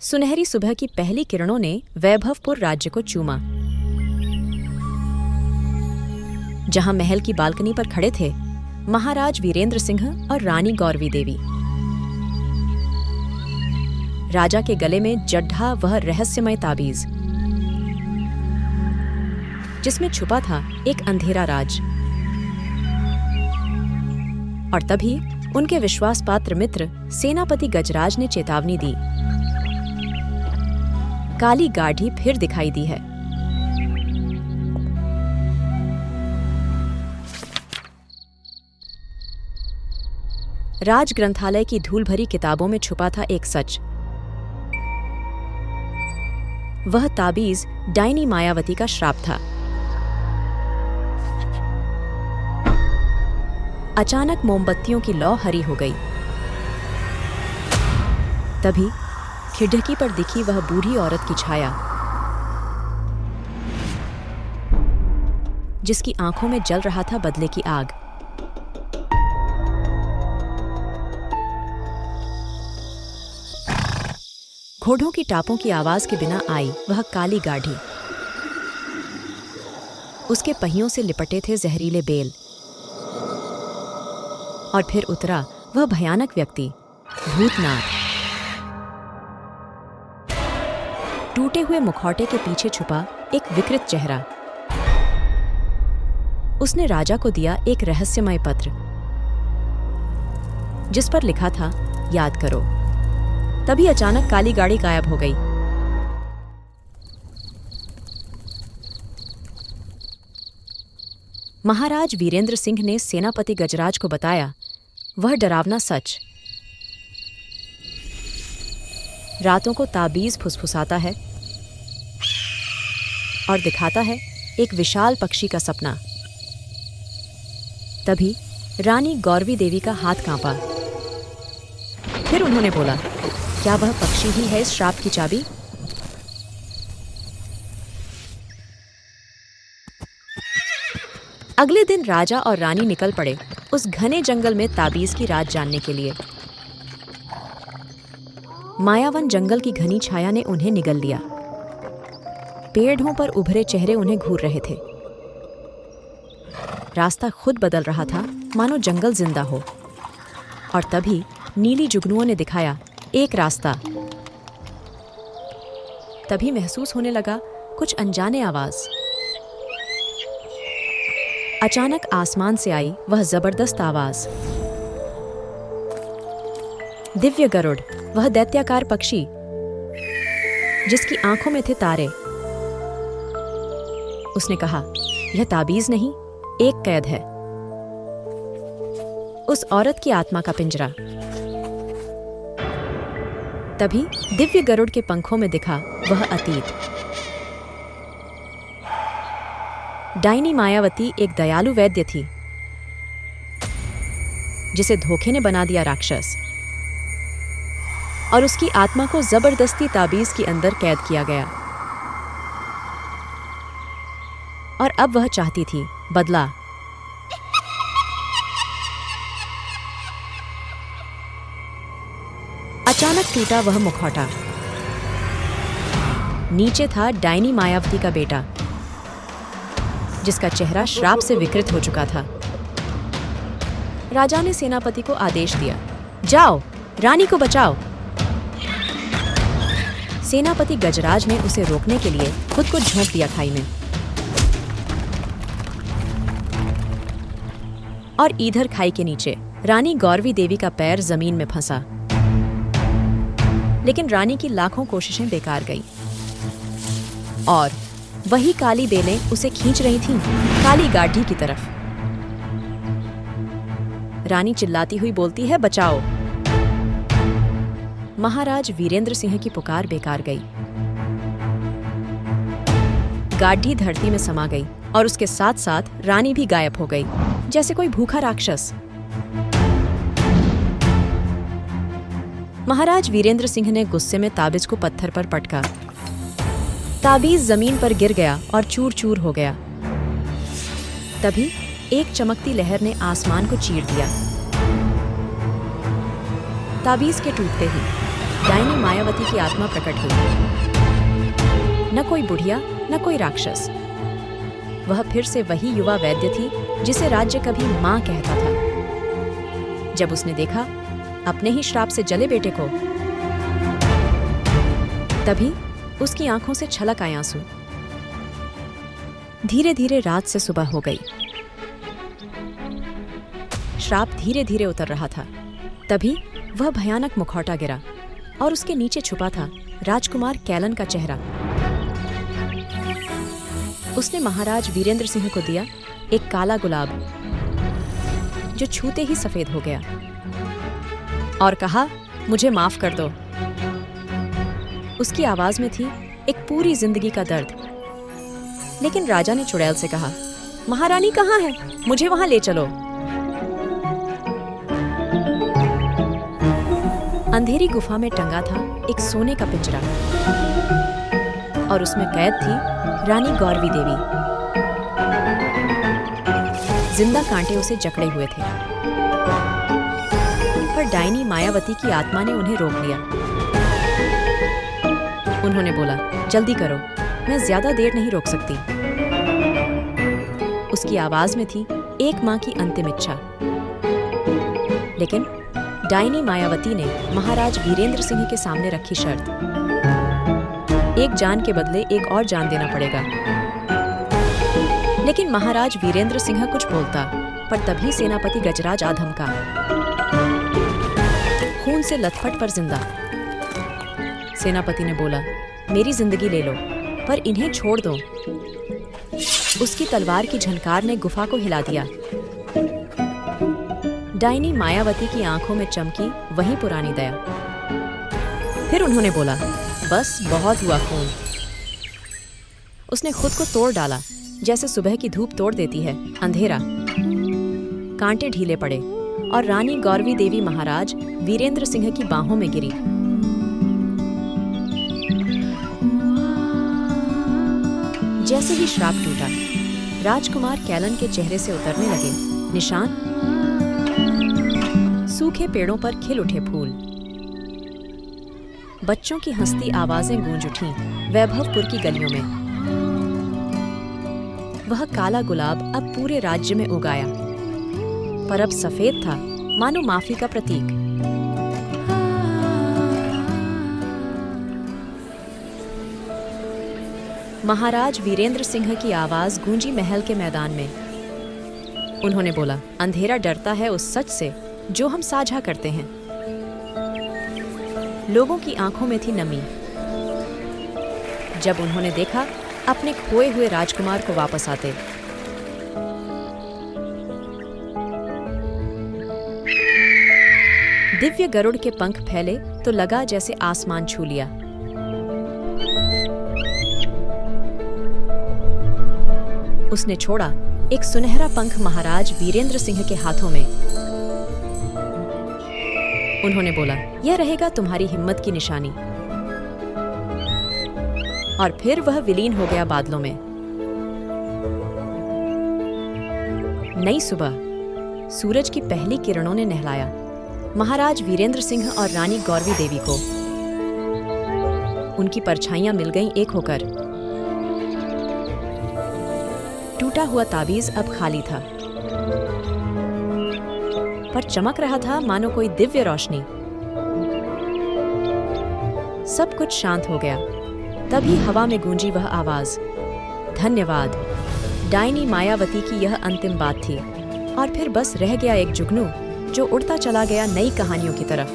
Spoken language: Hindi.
सुनहरी सुबह की पहली किरणों ने वैभवपुर राज्य को चूमा। जहां महल की बालकनी पर खड़े थे महाराज वीरेंद्र सिंह और रानी गौरवी देवी। राजा के गले में जड्ढा वह रहस्यमय ताबीज, जिसमें छुपा था एक अंधेरा राज। और तभी उनके विश्वास पात्र मित्र सेनापति गजराज ने चेतावनी दी। काली गाढ़ी फिर दिखाई दी है। राज ग्रंथालय की धूल भरी किताबों में छुपा था एक सच। वह ताबीज डायनी मायावती का श्राप था। अचानक मोमबत्तियों की लौ हरी हो गई। तभी खिड़की पर दिखी वह बूढ़ी औरत की छाया, जिसकी आंखों में जल रहा था बदले की आग। घोड़ों की टापों की आवाज के बिना आई वह काली गाढ़ी। उसके पहियों से लिपटे थे जहरीले बेल। और फिर उतरा वह भयानक व्यक्ति, भूतनाथ। टूटे हुए मुखौटे के पीछे छुपा एक विकृत चेहरा। उसने राजा को दिया एक रहस्यमय पत्र, जिस पर लिखा था, याद करो। तभी अचानक काली गाड़ी गायब हो गई। महाराज वीरेंद्र सिंह ने सेनापति गजराज को बताया वह डरावना सच। रातों को ताबीज फुसफुसाता है और दिखाता है एक विशाल पक्षी का सपना। तभी रानी गौरवी देवी का हाथ कांपा। फिर उन्होंने बोला, क्या वह पक्षी ही है इस श्राप की चाबी? अगले दिन राजा और रानी निकल पड़े उस घने जंगल में ताबीज की राज जानने के लिए। मायावन जंगल की घनी छाया ने उन्हें निगल लिया। पेड़ों पर उभरे चेहरे उन्हें घूर रहे थे। रास्ता खुद बदल रहा था, मानो जंगल जिंदा हो। और तभी नीली जुगनुओं ने दिखाया एक रास्ता। तभी महसूस होने लगा कुछ अनजाने आवाज। अचानक आसमान से आई वह जबरदस्त आवाज। दिव्य गरुड़, वह दैत्याकार पक्षी जिसकी आंखों में थे तारे। उसने कहा, यह ताबीज नहीं, एक कैद है, उस औरत की आत्मा का पिंजरा। तभी दिव्य गरुड़ के पंखों में दिखा वह अतीत। डायनी मायावती एक दयालु वैद्य थी, जिसे धोखे ने बना दिया राक्षस, और उसकी आत्मा को जबरदस्ती ताबीज के अंदर कैद किया गया। और अब वह चाहती थी बदला। अचानक टूटा वह मुखौटा। नीचे था डायनी मायावती का बेटा, जिसका चेहरा श्राप से विकृत हो चुका था। राजा ने सेनापति को आदेश दिया, जाओ, रानी को बचाओ। सेनापति गजराज ने उसे रोकने के लिए खुद को झोंक दिया खाई में। और इधर खाई के नीचे रानी गौरवी देवी का पैर जमीन में फंसा। लेकिन रानी की लाखों कोशिशें बेकार गईं। और वही काली बेलें उसे खींच रही थीं, काली गाढ़ी की तरफ। रानी चिल्लाती हुई बोलती है, बचाओ। महाराज वीरेंद्र सिंह की पुकार बेकार गई। गाढ़ी धरती में समा गई और उसके साथ साथ रानी भी गायब हो गई, जैसे कोई भूखा राक्षस। महाराज वीरेंद्र सिंह ने गुस्से में ताबीज को पत्थर पर पटका। ताबीज जमीन पर गिर गया और चूर चूर हो गया। तभी एक चमकती लहर ने आसमान को चीर दिया। ताबीज के टूटते ही डायनी मायावती की आत्मा प्रकट हुई। न कोई बुढ़िया न कोई राक्षस, वह फिर से वही युवा वैद्य थी जिसे राज्य कभी मां कहता था। जब उसने देखा अपने ही श्राप से जले बेटे को, तभी उसकी आंखों से छलक आए आंसू। धीरे धीरे रात से सुबह हो गई। श्राप धीरे धीरे उतर रहा था। तभी वह भयानक मुखौटा गिरा और उसके नीचे छुपा था राजकुमार कैलन का चेहरा। उसने महाराज वीरेंद्र सिंह को दिया एक काला गुलाब, जो छूते ही सफेद हो गया, और कहा, मुझे माफ कर दो। उसकी आवाज में थी एक पूरी जिंदगी का दर्द। लेकिन राजा ने चुड़ैल से कहा, महारानी कहाँ है? मुझे वहां ले चलो। अंधेरी गुफा में टंगा था एक सोने का पिंजरा, और उसमें कैद थी रानी गौरवी देवी। जिंदा कांटे उसे जकड़े हुए थे, पर डायनी मायावती की आत्मा ने उन्हें रोक लिया। उन्होंने बोला, जल्दी करो, मैं ज्यादा देर नहीं रोक सकती। उसकी आवाज में थी एक मां की अंतिम इच्छा। लेकिन डायनी मायावती ने महाराज वीरेंद्र सिंह के सामने रखी शर्त, एक जान के बदले एक और जान देना पड़ेगा। लेकिन महाराज वीरेंद्र सिंह कुछ बोलता, पर तभी सेनापति गजराज आ धमका, खून से लथपथ पर जिंदा। सेनापति ने बोला, मेरी जिंदगी ले लो, पर इन्हें छोड़ दो। उसकी तलवार की झनकार ने गुफा को हिला दिया। डायनी मायावती की आंखों में चमकी वही पुरानी दया। फिर उन्होंने बोला, बस बहुत हुआ खून। उसने खुद को तोड़ डाला, जैसे सुबह की धूप तोड़ देती है अंधेरा। कांटे ढीले पड़े और रानी गौरवी देवी महाराज वीरेंद्र सिंह की बाहों में गिरी। जैसे ही श्राप टूटा, राजकुमार कैलन के चेहरे से उतरने लगे निशान। सूखे पेड़ों पर खिल उठे फूल। बच्चों की हंसती आवाजें गूंज उठीं वैभवपुर की गलियों में। वह काला गुलाब अब पूरे राज्य में उगाया, पर अब सफेद था, मानो माफी का प्रतीक। महाराज वीरेंद्र सिंह की आवाज गूंजी महल के मैदान में। उन्होंने बोला, अंधेरा डरता है उस सच से जो हम साझा करते हैं। लोगों की आंखों में थी नमी जब उन्होंने देखा अपने खोए हुए राजकुमार को वापस आते। दिव्य गरुड़ के पंख फैले तो लगा जैसे आसमान छू लिया। उसने छोड़ा एक सुनहरा पंख महाराज वीरेंद्र सिंह के हाथों में। उन्होंने बोला, यह रहेगा तुम्हारी हिम्मत की निशानी। और फिर वह विलीन हो गया बादलों में। नई सुबह सूरज की पहली किरणों ने नहलाया महाराज वीरेंद्र सिंह और रानी गौरवी देवी को। उनकी परछाइयां मिल गईं एक होकर। टूटा हुआ ताबीज अब खाली था, पर चमक रहा था मानो कोई दिव्य रोशनी। सब कुछ शांत हो गया। तभी हवा में गूंजी वह आवाज, धन्यवाद। डायनी मायावती की यह अंतिम बात थी। और फिर बस रह गया एक जुगनू जो उड़ता चला गया नई कहानियों की तरफ।